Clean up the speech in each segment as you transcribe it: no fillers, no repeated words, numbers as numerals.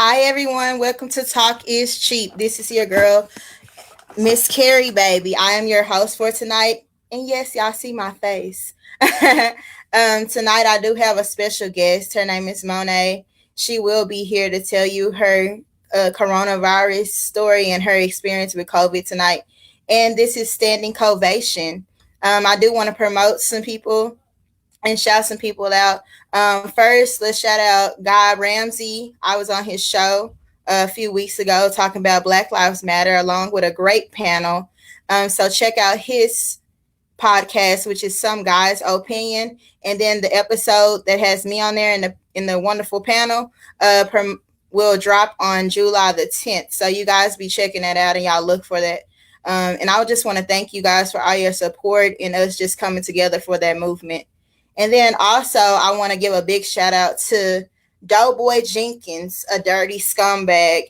Hi everyone, welcome to Talk is Cheap. This is your girl, Miss Carrie, baby. I am your host for tonight. And yes, y'all see my face. Tonight I do have a special guest. Her name is Monet. She will be here to tell you her coronavirus story and her experience with COVID tonight. And this is Standing Covation. I do want to promote some people and shout some people out. First, let's shout out Guy Ramsey. I was on his show a few weeks ago talking about Black Lives Matter along with a great panel. So check out his podcast, which is Some Guy's Opinion, and then the episode that has me on there in the wonderful panel will drop on July the 10th. So you guys be checking that out and y'all look for that. And I just want to thank you guys for all your support and us just coming together for that movement. And then also, I want to give a big shout out to Doughboy Jenkins, a dirty scumbag.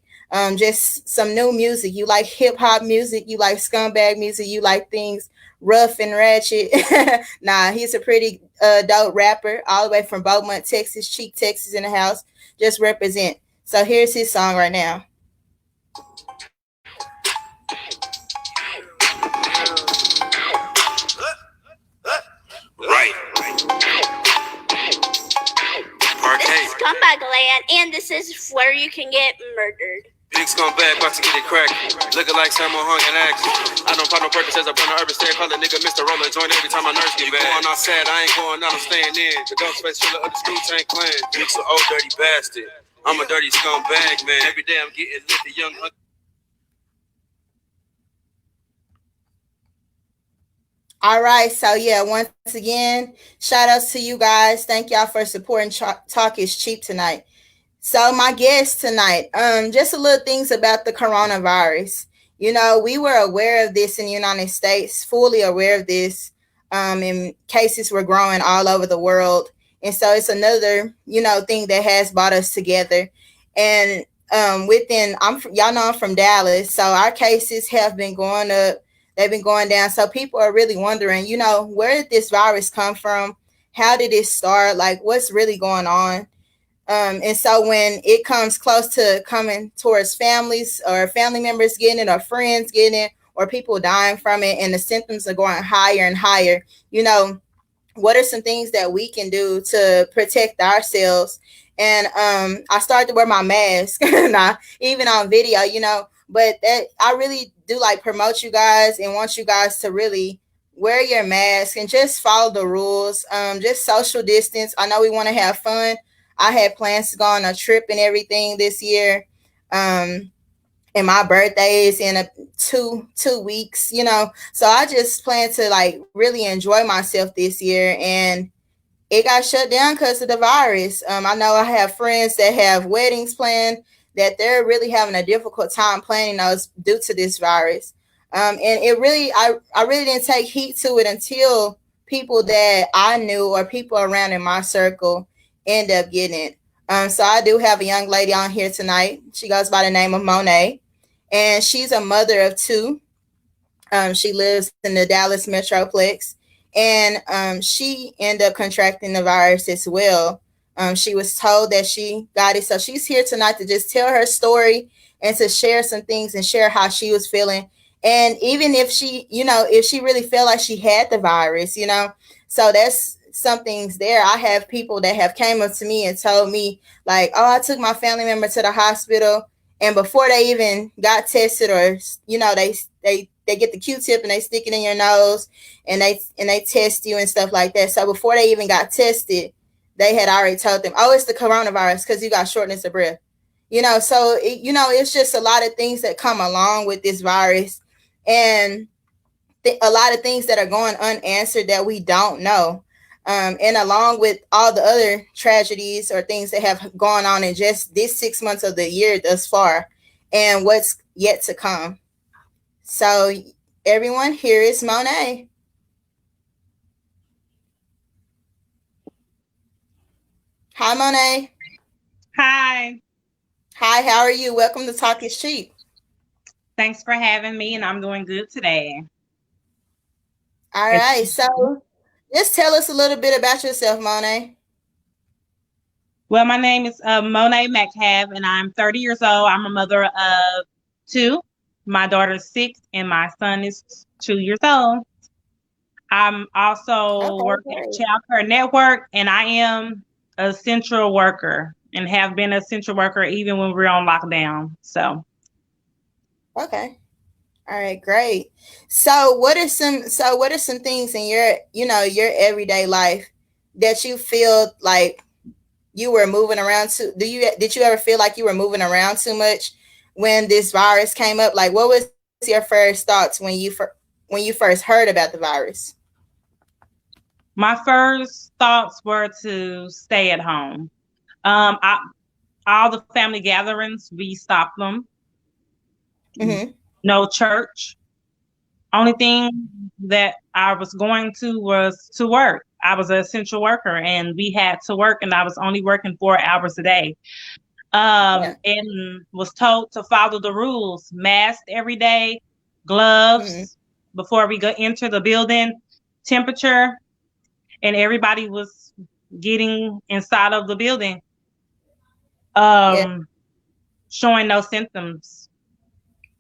Just some new music. You like hip hop music, you like scumbag music, you like things rough and ratchet. Nah, he's a pretty dope rapper, all the way from Beaumont, Texas, Cheek, Texas in the house. Just represent. So here's his song right now. Right. This is Scumbag Land, and this is where you can get murdered. Big scumbag, about to get it cracked. Looking like Samuel Hung and action. I don't find no purpose as I burn the urban stare. Call a nigga Mr. Roller joint every time my nerves get bad. Going outside, I ain't going out, I'm staying in. The ghost face full of the screw tank clan. Big's an old dirty bastard. I'm a dirty scumbag, man. Every day I'm getting lit, the young. All right, so yeah, once again, shout outs to you guys. Thank y'all for supporting Talk is Cheap tonight. So my guest tonight, just a little things about the coronavirus. You know, we were aware of this in the United States, fully aware of this, and cases were growing all over the world. And so it's another, thing that has brought us together. And y'all know I'm from Dallas, so our cases have been going up. They've been going down. So people are really wondering, where did this virus come from? How did it start? Like, what's really going on? And so when it comes close to coming towards families or family members getting it or friends getting it or people dying from it and the symptoms are going higher and higher, what are some things that we can do to protect ourselves? And I started to wear my mask, nah, even on video, but that I really do like promote you guys and want you guys to really wear your mask and just follow the rules. Just social distance. I know we want to have fun. I had plans to go on a trip and everything this year. And my birthday is in two weeks, So I just plan to like really enjoy myself this year. And it got shut down because of the virus. I know I have friends that have weddings planned that they're really having a difficult time planning those due to this virus. And it really, I really didn't take heed to it until people that I knew or people around in my circle end up getting it. So I do have a young lady on here tonight. She goes by the name of Monet, and she's a mother of two. She lives in the Dallas Metroplex, and she ended up contracting the virus as well. She was told that she got it. So she's here tonight to just tell her story and to share some things and share how she was feeling. And even if she, if she really felt like she had the virus, so that's something's there. I have people that have came up to me and told me like, oh, I took my family member to the hospital. And before they even got tested or, they get the Q-tip and they stick it in your nose and they test you and stuff like that. So before they even got tested, they had already told them, oh, it's the coronavirus because you got shortness of breath. So, it's just a lot of things that come along with this virus and a lot of things that are going unanswered that we don't know. And along with all the other tragedies or things that have gone on in just this 6 months of the year thus far and what's yet to come. So everyone, here is Monet. Hi, Monet. Hi. Hi, how are you? Welcome to Talk is Cheap. Thanks for having me, and I'm doing good today. All right, so just tell us a little bit about yourself, Monet. Well, my name is Monet Metcalf, and I'm 30 years old. I'm a mother of two. My daughter's 6, and my son is 2 years old. I'm also Okay, working at great. Child Care Network, and I am a central worker and have been a central worker even when we're on lockdown. So, Okay. All right, great. So what are some things in your everyday life that you feel like you were moving around to did you ever feel like you were moving around too much when this virus came up? Like what was your first thoughts when you first heard about the virus? my first thoughts were to stay at home. I, all the family gatherings, we stopped them. Mhm. No church. Only thing that I was going to was to work. I was an essential worker and we had to work, and I was only working 4 hours a day. Yeah. And was told to follow the rules, masked every day, Mhm. gloves before we go enter the building, temperature, and everybody was getting inside of the building, Yeah. um, showing no symptoms.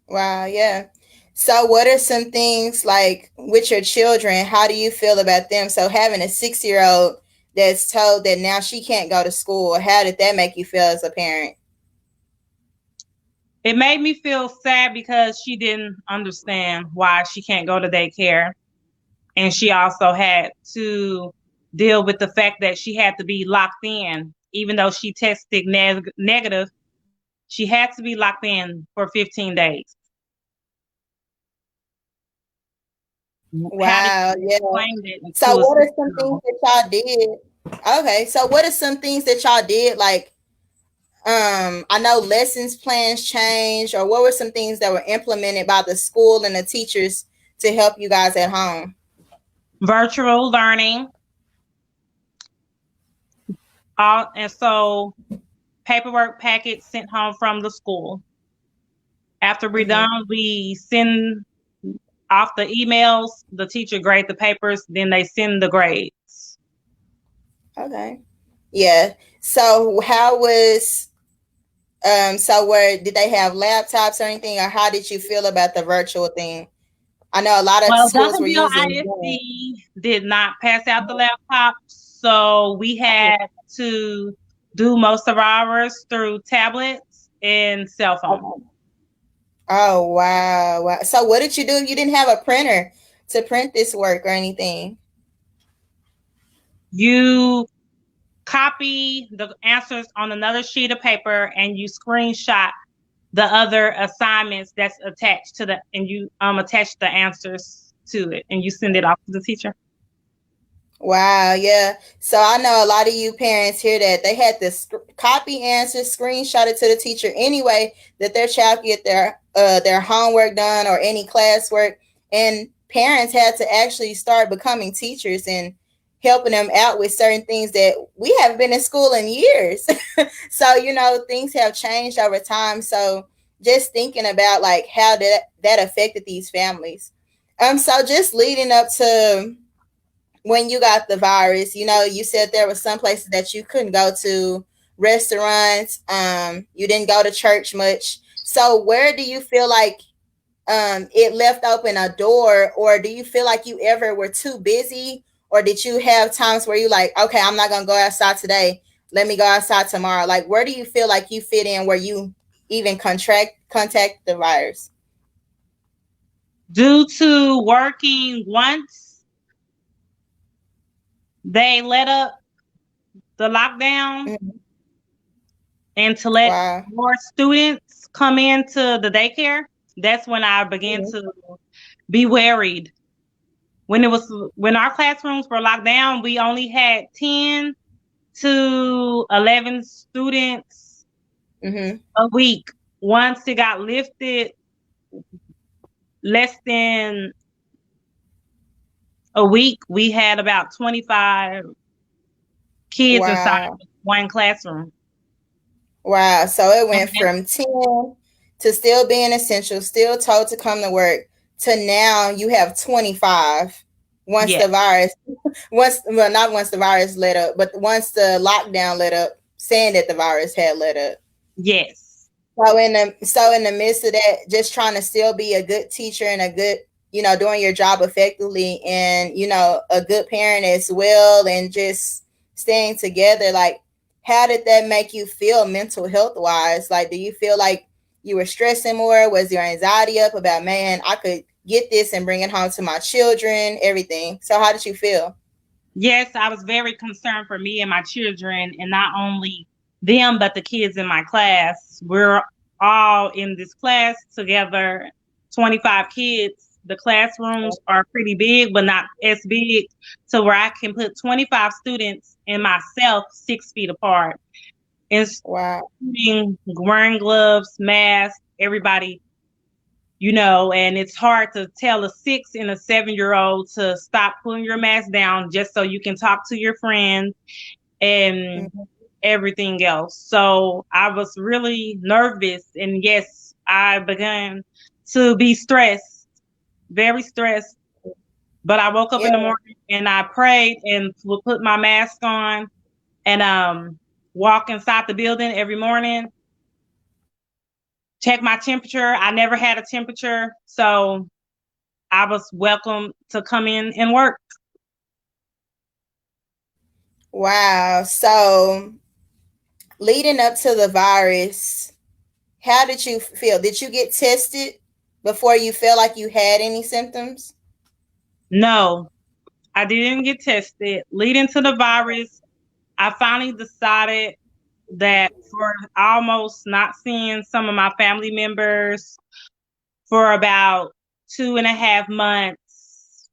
Wow, yeah. So what are some things like with your children? How do you feel about them? So having a 6-year old that's told that now she can't go to school, how did that make you feel as a parent? It made me feel sad because she didn't understand why she can't go to daycare. And she also had to deal with the fact that she had to be locked in. Even though she tested negative, she had to be locked in for 15 days. How do Wow, you yeah. explain that So to a what are some things 6-year-old? that y'all did? Okay, so what are some things that y'all did like I know lessons plans changed, or what were some things that were implemented by the school and the teachers to help you guys at home? Virtual learning. And so paperwork packets sent home from the school. After we're Hmm. done, we send off the emails, the teacher grade the papers, then they send the grades. Okay. Yeah. So how was so where did they have laptops or anything, or how did you feel about the virtual thing? I know a lot of Well, schools were Duncanville using Zoom. ISD did not pass out the laptop, so we had to do most of ours through tablets and cell phones. Okay. Oh wow, wow. So what did you do if you didn't have a printer to print this work or anything? You copy the answers on another sheet of paper and you screenshot the other assignments that's attached to the, and you attach the answers to it and you send it off to the teacher. Wow, yeah. So I know a lot of you parents hear that they had to copy answers, screenshot it to the teacher anyway that their child get their homework done or any classwork, and parents had to actually start becoming teachers and helping them out with certain things that we haven't been in school in years. So things have changed over time. So just thinking about like how that affected these families. So just leading up to when you got the virus, you said there were some places that you couldn't go to, restaurants, you didn't go to church much. So where do you feel like it left open a door, or do you feel like you ever were too busy, or did you have times where you like, okay, I'm not gonna go outside today, let me go outside tomorrow? Like where do you feel like you fit in where you even contact the virus? Due to working once, they let up the lockdown Mhm. and to let Wow. more students come into the daycare. That's when I began Mhm. to be worried. When our classrooms were locked down, we only had 10 to 11 students Mhm. a week. Once it got lifted, less than a week, we had about 25 kids inside Wow. one classroom. Wow. So it And went from 10 to still being essential, still told to come to work, to now you have 25 once yeah, the virus, once, well, not once the virus let up, but once the lockdown let up. saying that the virus had let up. Yes. So in the midst of that, just trying to still be a good teacher and a good, doing your job effectively, and a good parent as well, and just staying together. Like, how did that make you feel mental health wise? Like, do you feel like you were stressing more? Was your anxiety up about, man, I could get this and bring it home to my children, everything? So how did you feel? Yes, I was very concerned for me and my children, and not only them, but the kids in my class. We're all in this class together, 25 kids. The classrooms are pretty big, but not as big to where I can put 25 students and myself 6 feet apart. Wow. Including wearing gloves, masks, everybody, and it's hard to tell a 6 and a 7-year-old to stop putting your mask down just so you can talk to your friends and Mhm. everything else. So I was really nervous, and yes, I began to be stressed, very stressed. But I woke up Yeah. in the morning and I prayed and would put my mask on and walk inside the building every morning, check my temperature. I never had a temperature, so I was welcome to come in and work. Wow. So leading up to the virus, how did you feel? Did you get tested before you felt like you had any symptoms? No, I didn't get tested. Leading to the virus, I finally decided that for almost not seeing some of my family members for about 2.5 months,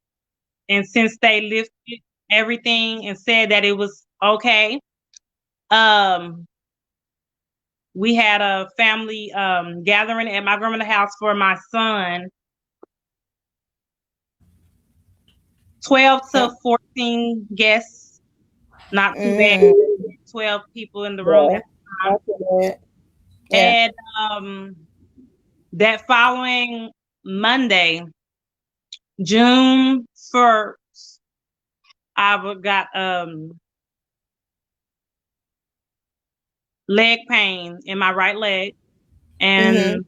and since they lifted everything and said that it was okay, um, we had a family gathering at my grandmother's house for my son. 12 to 14 guests, not too bad. Mm, 12 people in the room yeah, at the time. that's good. Yeah. And that following Monday, June 1st, I got leg pain in my right leg. Mm-hmm. And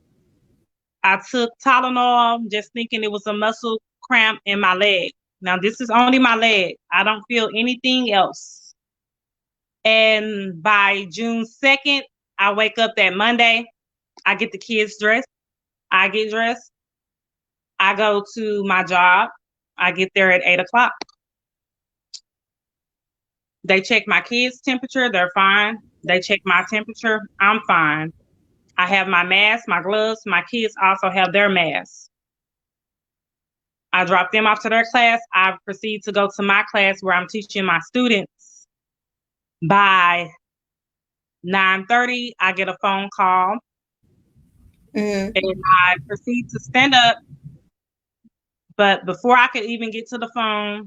I took Tylenol just thinking it was a muscle cramp in my leg. Now, this is only my leg. I don't feel anything else. And by June 2nd, I wake up that Monday. I get the kids dressed. I get dressed. I go to my job. I get there at 8 o'clock. They check my kids' temperature. They're fine. They check my temperature. I'm fine. I have my mask, my gloves. My kids also have their masks. I drop them off to their class. I proceed to go to my class where I'm teaching my students. By 9:30, I get a phone call, Mm-hmm. and I proceed to stand up. But before I could even get to the phone,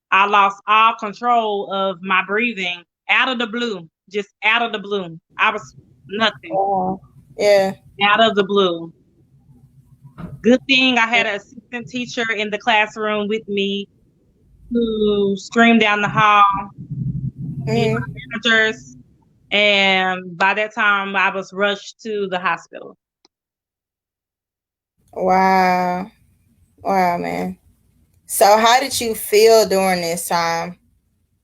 I lost all control of my breathing out of the blue, just out of the blue. I was nothing, Wow. Yeah. out of the blue. Good thing I had an assistant teacher in the classroom with me who screamed down the hall, get Mm-hmm. my managers, and by that time I was rushed to the hospital. Wow. Wow, man. So how did you feel during this time?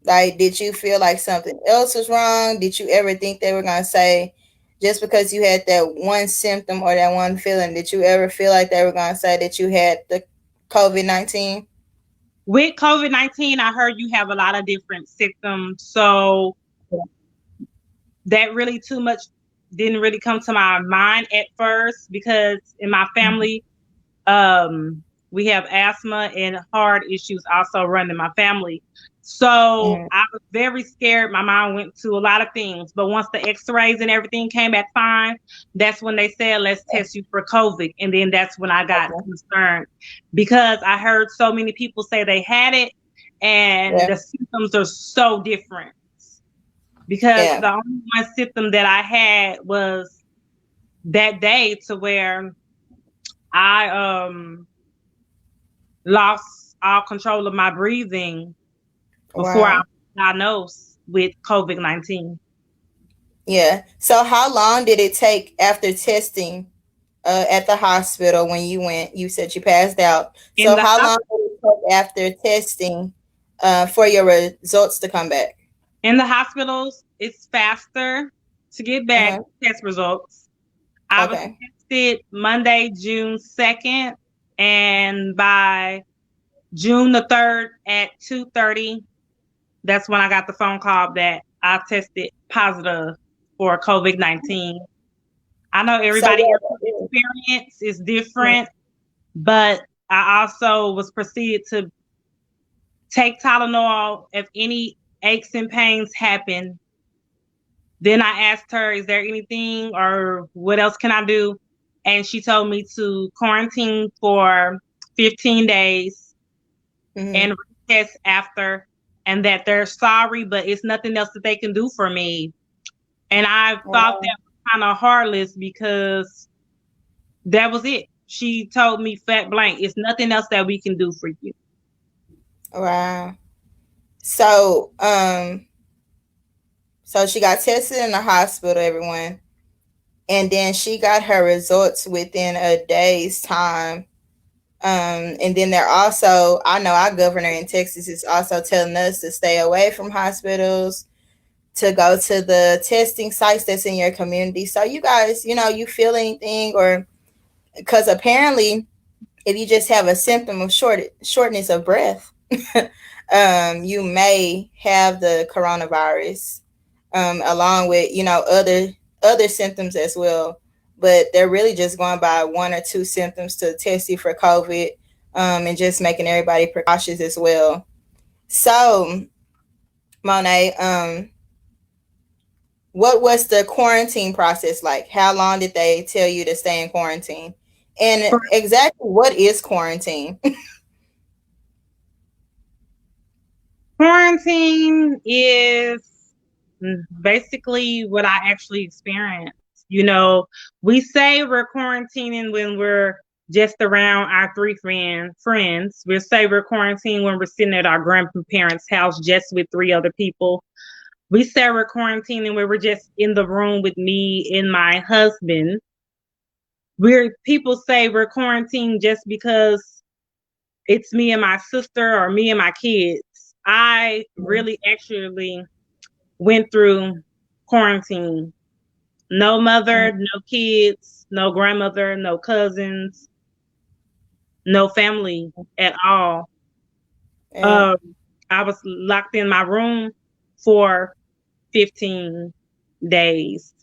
Like, did you feel like something else was wrong? Did you ever think they were going to say, just because you had that one symptom or that one feeling, did you ever feel like they were going to say that you had the COVID-19? With COVID-19, I heard you have a lot of different symptoms. So that really too much didn't really come to my mind at first, because in my family, we have asthma and heart issues also run in my family. So Mm-hmm. I was very scared. My mind went to a lot of things. But once the x-rays and everything came back fine, that's when they said, let's test you for COVID. And then that's when I got Okay. concerned, because I heard so many people say they had it and Yeah. the symptoms are so different. Because Yeah. the only one symptom that I had was that day, to where I lost all control of my breathing before I Wow. was diagnosed. with COVID-19. Yeah. So how long did it take after testing at the hospital when you went? You said you passed out. In So the how long did it take after testing for your results to come back? in the hospitals, it's faster to get back Uh-huh. test results. I was Okay. tested Monday, June 2nd, and by June the 3rd at 2:30, that's when I got the phone call that I tested positive for COVID-19. I know So everybody what? else's experience is different, but I also was proceeded to take Tylenol if any aches and pains happen. Then I asked her, is there anything or what else can I do? And she told me to quarantine for 15 days Mm-hmm. and retest after, and that they're sorry, but it's nothing else that they can do for me. And I thought Wow. that was kind of heartless because that was it. She told me fat blank, it's nothing else that we can do for you. Wow. So so she got tested in the hospital, everyone, and then she got her results within a day's time. And then they're also, I know our governor in Texas is also telling us to stay away from hospitals, to go to the testing sites that's in your community. So you guys, you feel anything, or because apparently if you just have a symptom of shortness of breath, you may have the coronavirus, along with other symptoms as well. But they're really just going by one or two symptoms to test you for COVID, and just making everybody precautious as well. So, Monet, what was the quarantine process like? How long did they tell you to stay in quarantine? And exactly what is quarantine? Quarantine is basically what I actually experienced. You know, we say we're quarantining when we're just around our three friends. We say we're quarantining when we're sitting at our grandparents' house just with three other people. We say we're quarantining when we're just in the room with me and my husband. People say we're quarantined just because it's me and my sister or me and my kids. I really actually went through quarantine. No mother, no kids, no grandmother, no cousins, no family at all. Yeah. Um, I was locked in my room for 15 days.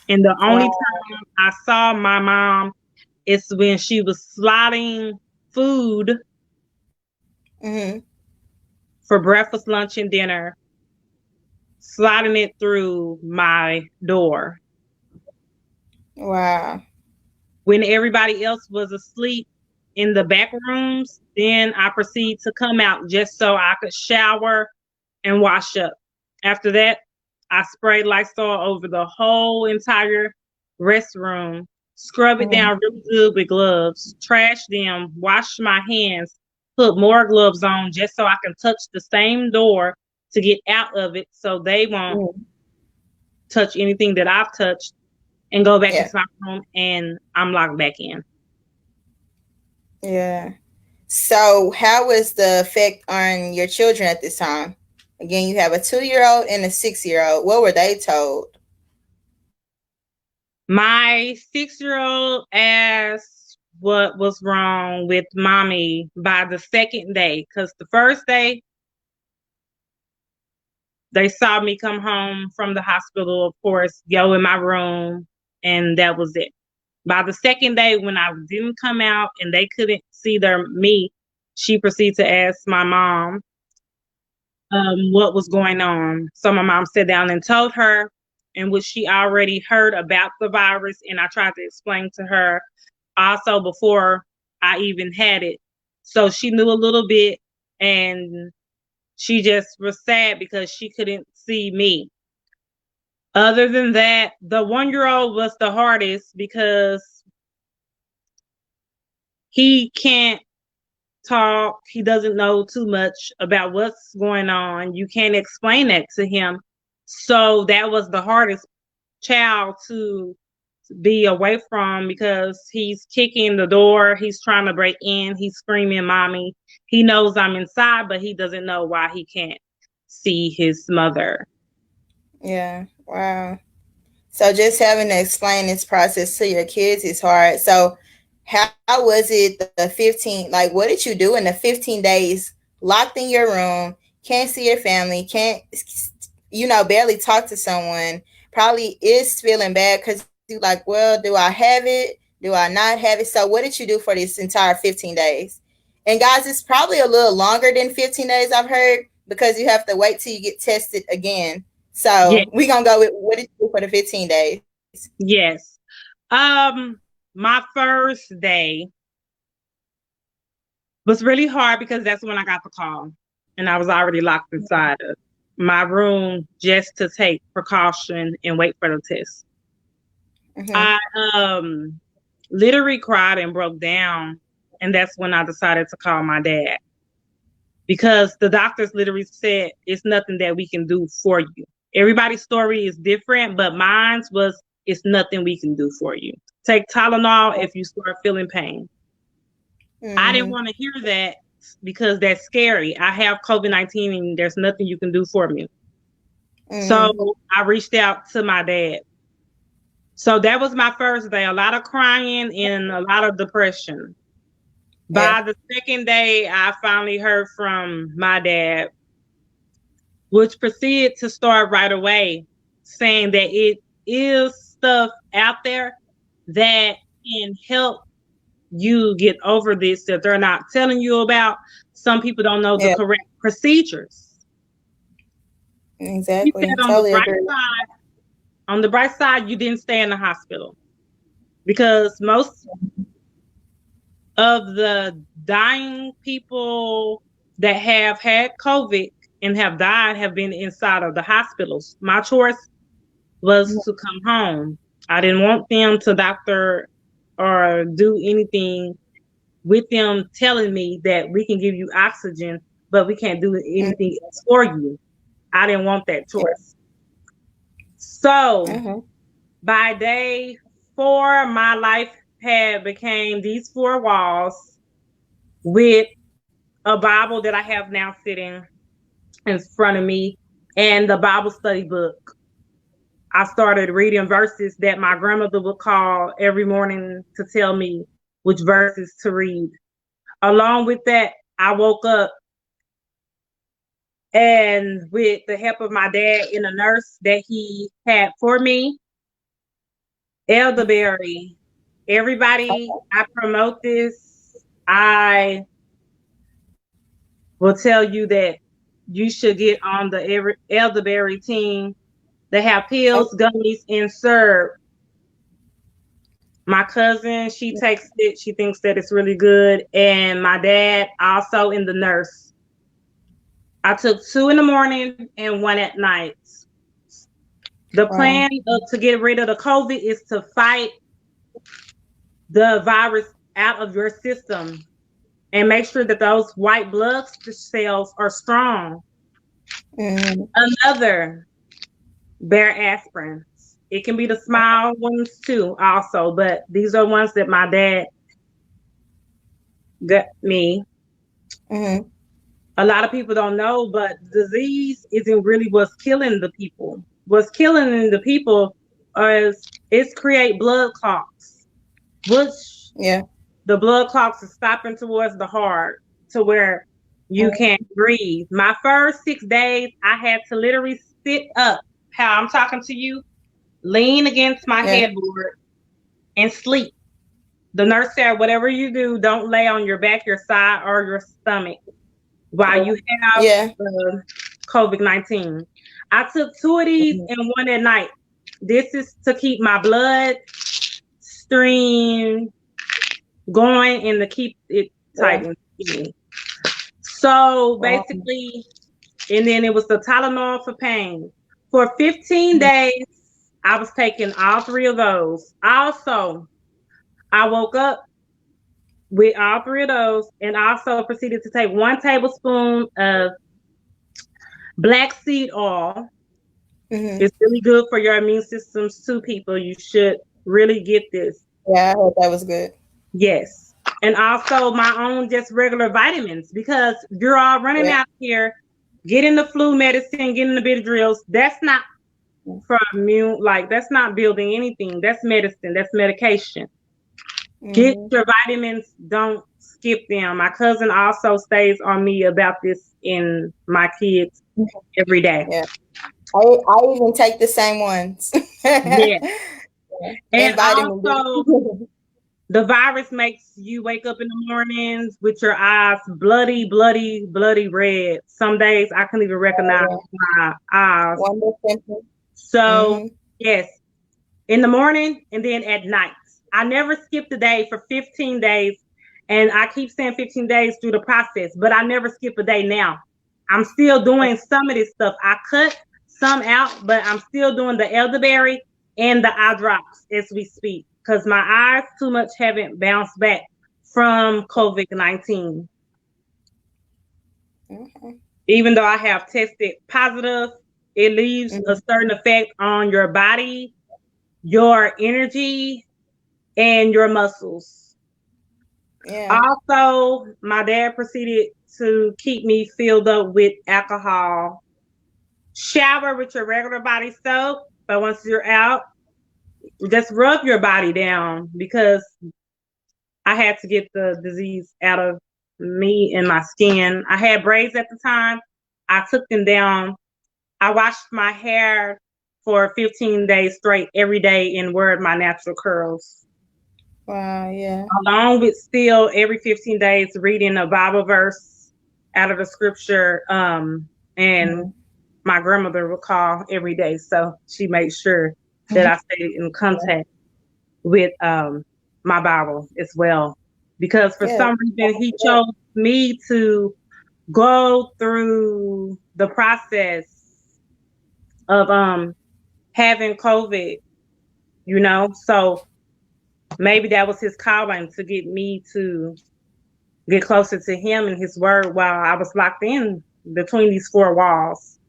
And the only Wow. time I saw my mom is when she was sliding food Mm-hmm. for breakfast, lunch, and dinner, sliding it through my door. Wow. When everybody else was asleep in the back rooms, then I proceed to come out just so I could shower and wash up. After that, I sprayed Lysol over the whole entire restroom, scrub it Mm-hmm. down really good with gloves, trash them, wash my hands, put more gloves on just so I can touch the same door to get out of it so they won't touch anything that I've touched, and go back Yeah. into my room and I'm locked back in. Yeah. So, how was the effect on your children at this time? Again, you have a 2-year-old and a 6-year-old. What were they told? My 6-year-old asked what was wrong with mommy by the second day, because the first day they saw me come home from the hospital, of course, go in my room, and that was it. By the second day, when I didn't come out and they couldn't see me, she proceeded to ask my mom what was going on. So my mom sat down and told her, in which she already heard about the virus, and I tried to explain to her also before I even had it. So she knew a little bit, and she just was sad because she couldn't see me. Other than that, the 1-year-old was the hardest because he can't talk. He doesn't know too much about what's going on. You can't explain that to him. So that was the hardest child to be away from, because he's kicking the door. He's trying to break in. He's screaming, "Mommy." He knows I'm inside, but he doesn't know why he can't see his mother. Yeah. Wow. So just having to explain this process to your kids is hard. So how was it the 15, like what did you do in the 15 days locked in your room, can't see your family, can't, barely talk to someone, probably is feeling bad because you like, well, do I have it? Do I not have it? So what did you do for this entire 15 days? And guys, it's probably a little longer than 15 days I've heard, because you have to wait till you get tested again. Yeah. So we're gonna go with what did you do for the 15 days? Yes. My first day was really hard because that's when I got the call, and I was already locked inside of my room just to take precaution and wait for the test. Mm-hmm. I literally cried and broke down, and that's when I decided to call my dad, because the doctors literally said it's nothing that we can do for you. Everybody's story is different, but mine was, it's nothing we can do for you. Take Tylenol if you start feeling pain. Mm-hmm. I didn't want to hear that because that's scary. I have COVID-19 and there's nothing you can do for me. Mm-hmm. So I reached out to my dad. So that was my first day. A lot of crying and a lot of depression. Yeah. By the second day, I finally heard from my dad, which proceeded to start right away, saying that it is stuff out there that can help you get over this that they're not telling you about. Some people don't know the correct procedures. He Exactly. said Totally agree. on the bright side, you didn't stay in the hospital, because most of the dying people that have had COVID and have died have been inside of the hospitals. My choice was to come home. I didn't want them to doctor or do anything with them telling me that we can give you oxygen, but we can't do anything else for you. I didn't want that choice. So by day 4, my life had became these 4 walls with a Bible that I have now sitting in front of me and the Bible study book. I started reading verses that my grandmother would call every morning to tell me which verses to read. Along with that, I woke up, and with the help of my dad and a nurse that he had for me, elderberry, everybody, I promote this. I will tell you that you should get on the elderberry team. They have pills, gummies, and syrup. My cousin, she takes it. She thinks that it's really good. And my dad also, and the nurse. I took 2 in the morning and 1 at night. The plan to get rid of the COVID is to fight the virus out of your system and make sure that those white blood cells are strong. Another, bear aspirin. It can be the small ones too also, but these are ones that my dad got me. A lot of people don't know, but disease isn't really what's killing the people. What's killing the people is it's create blood clots, which the blood clots is stopping towards the heart to where you can't breathe. My first 6 days, I had to literally sit up, how I'm talking to you, lean against my headboard and sleep. The nurse said, whatever you do, don't lay on your back, your side, or your stomach while you have COVID-19. I took 2 of these and 1 at night. This is to keep my blood stream going and to keep it tight and steady. So basically, and then it was the Tylenol for pain. For 15 days, I was taking all 3 of those. Also, I woke up with all three of those, and also proceeded to take 1 tablespoon of black seed oil. Mm-hmm. It's really good for your immune systems too, people. You should really get this. Yeah, I heard that was good. Yes. And also my own just regular vitamins, because you're all running Yeah. out here getting the flu medicine, getting the bit drills. That's not for immune, like that's not building anything. That's medicine, that's medication. Get Mm-hmm. your vitamins, don't skip them. My cousin also stays on me about this in my kids every day. Yeah. I even take the same ones. Yeah. And And vitamin also D. the virus makes you wake up in the mornings with your eyes bloody, bloody, bloody red. Some days I couldn't even recognize Yeah. my eyes. One more symptom. So, Mm-hmm. yes, in the morning and then at night. I never skipped a day for 15 days. And I keep saying 15 days through the process, but I never skip a day now. I'm still doing some of this stuff. I cut some out, but I'm still doing the elderberry and the eye drops as we speak, because my eyes too much haven't bounced back from COVID-19. Okay. Even though I have tested positive, it leaves a Mm-hmm. certain effect on your body, your energy, and your muscles. Yeah. Also, my dad proceeded to keep me filled up with alcohol. Shower with your regular body soap, but once you're out, just rub your body down, because I had to get the disease out of me and my skin. I had braids at the time. I took them down. I washed my hair for 15 days straight every day and wore my natural curls. Wow. Yeah. Along with still every 15 days reading a Bible verse out of the scripture. And Mm-hmm. my grandmother would call every day. So she made sure that I stayed in contact with my Bible as well. Because for Yeah. some reason he chose me to go through the process of having COVID, So maybe that was his calling, to get me to get closer to him and his word while I was locked in between these four walls.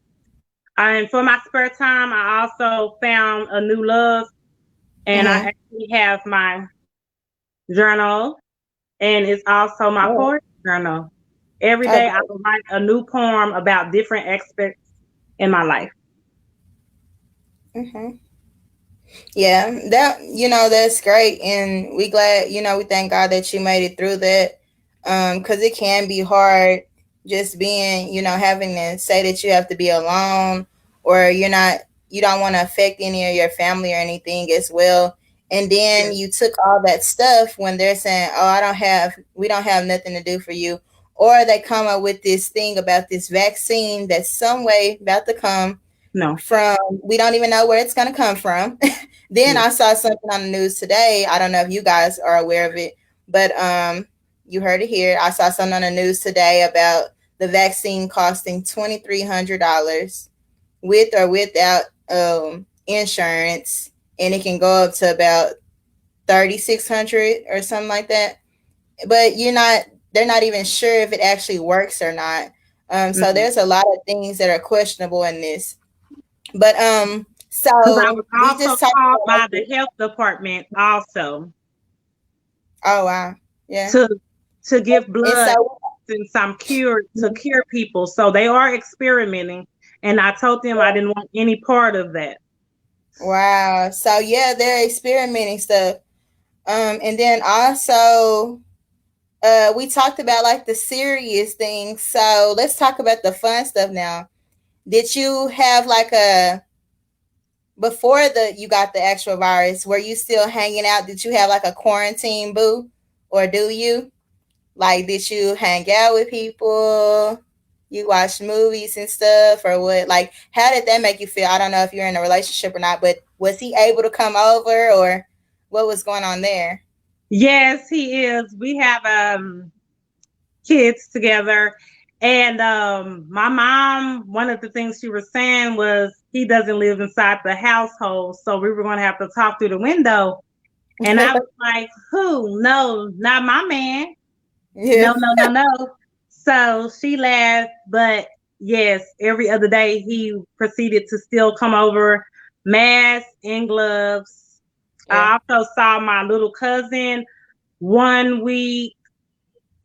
And for my spare time, I also found a new love, and I Mm-hmm. actually have my journal, and it's also my Oh, poetry journal. Every day I okay. write a new poem about different aspects in my life. Mm-hmm. Yeah, that that's great, and we glad we thank God that you made it through that, because it can be hard just being having to say that you have to be alone, or you don't want to affect any of your family or anything as well, and then Yes. you took all that stuff when they're saying, oh, we don't have nothing to do for you, or they come up with this thing about this vaccine that's some way about to come No. from, we don't even know where it's going to come from. Then Yeah. I saw something on the news today. I don't know if you guys are aware of it, but you heard it here. I saw something on the news today about the vaccine costing $2,300 with or without insurance, and it can go up to about 3,600 or something like that. But they're not even sure if it actually works or not. So Mm-hmm. there's a lot of things that are questionable in this. But Because I so was we also just talked called about by like, the health department also oh wow, yeah. to give And blood so and some cure to cure people. So they are experimenting, and I told them I didn't want any part of that. wow, so yeah, they're experimenting stuff. And then also we talked about like the serious things. So let's talk about the fun stuff now. Did you have like a before the you got the actual virus? Were you still hanging out? Did you have like a quarantine boo, or do you? Like, did you hang out with people? You watch movies and stuff, or what? Like, how did that make you feel? I don't know if you're in a relationship or not, but was he able to come over, or what was going on there? Yes, he is. We have kids together. And my mom, one of the things she was saying was he doesn't live inside the household. So we were going to have to talk through the window. And I was like, who? No, not my man. Yeah. No, no, no, no. So she laughed, but yes, every other day he proceeded to still come over, mask and gloves. Yeah. I also saw my little cousin 1 week,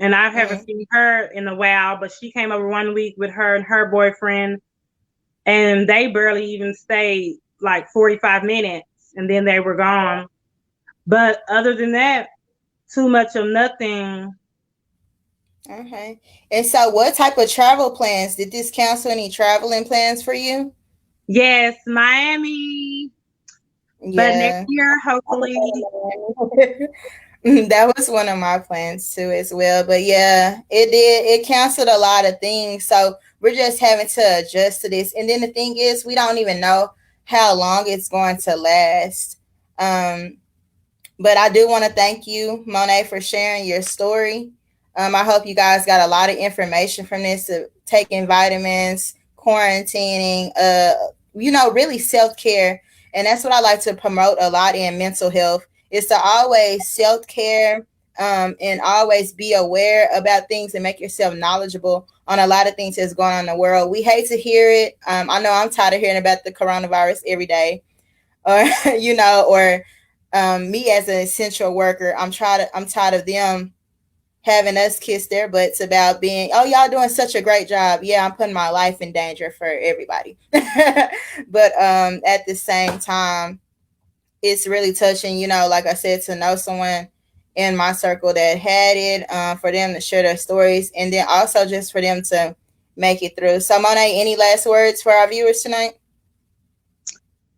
and I haven't Mm-hmm. seen her in a while, but she came over 1 week with her and her boyfriend, and they barely even stayed like 45 minutes, and then they were gone. But other than that, too much of nothing. Okay. And so, what type of travel plans did this cancel? Any traveling plans for you? Yes, Miami, but next Yeah. year, hopefully. That was one of my plans too, as well. But yeah, it did. It canceled a lot of things. So we're just having to adjust to this. And then the thing is, we don't even know how long it's going to last. Um, but I do want to thank you, Monet, for sharing your story. I hope you guys got a lot of information from this, taking vitamins, quarantining, really self care. And that's what I like to promote a lot in mental health is to always self care, and always be aware about things and make yourself knowledgeable on a lot of things that's going on in the world. We hate to hear it. I know I'm tired of hearing about the coronavirus every day, or or me as an essential worker, I'm tired of them having us kiss their butts about being, oh, y'all doing such a great job. Yeah, I'm putting my life in danger for everybody. But at the same time, it's really touching, like I said, to know someone in my circle that had it, for them to share their stories, and then also just for them to make it through. So, Monet, any last words for our viewers tonight?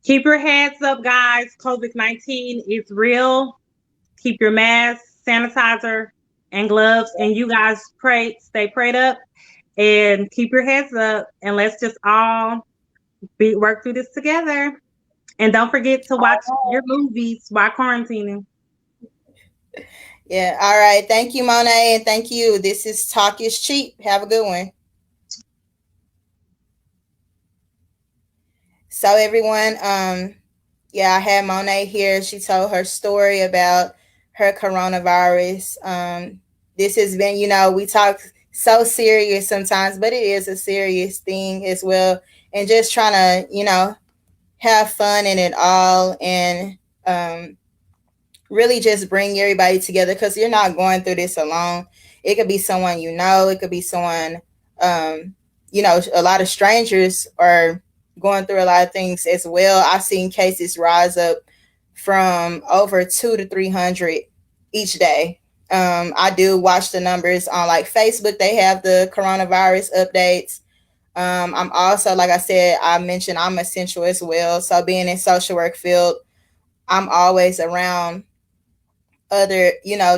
Keep your heads up, guys. COVID-19 is real. Keep your mask, sanitizer, and gloves. And you guys stay prayed up, and keep your heads up. And let's just all work through this together. And don't forget to watch your movies while quarantining. Yeah. All right. Thank you, Monet, and thank you. This is Talk is Cheap. Have a good one. So everyone, yeah, I had Monet here. She told her story about her coronavirus. This has been, we talk so serious sometimes, but it is a serious thing as well. And just trying to, have fun in it all, and really just bring everybody together, because you're not going through this alone. It could be someone it could be someone, a lot of strangers are going through a lot of things as well. I've seen cases rise up from over 2 to 300 each day. I do watch the numbers on like Facebook. They have the coronavirus updates. I'm also, like I said, I mentioned I'm essential as well. So being in social work field, I'm always around other,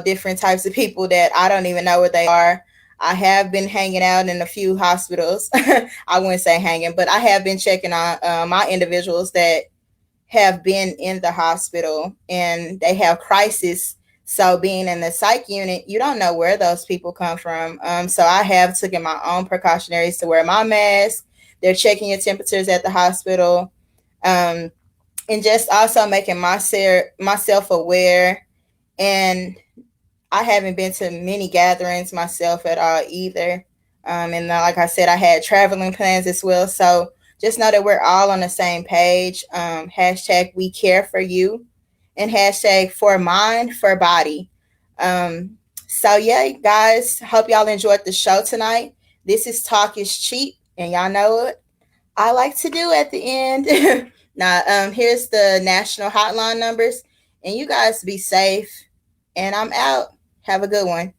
different types of people that I don't even know what they are. I have been hanging out in a few hospitals. I wouldn't say hanging, but I have been checking on my individuals that have been in the hospital and they have crisis. So being in the psych unit, you don't know where those people come from. So I have taken my own precautionaries to wear my mask. They're checking your temperatures at the hospital, um, and just also making myself aware. And I haven't been to many gatherings myself at all either. And like I said, I had traveling plans as well. So just know that we're all on the same page. Hashtag we care for you, and hashtag for mind, for body. So yeah, guys, hope y'all enjoyed the show tonight. This is Talk is Cheap, and y'all know what I like to do at the end. Now, here's the national hotline numbers, and you guys be safe. And I'm out. Have a good one.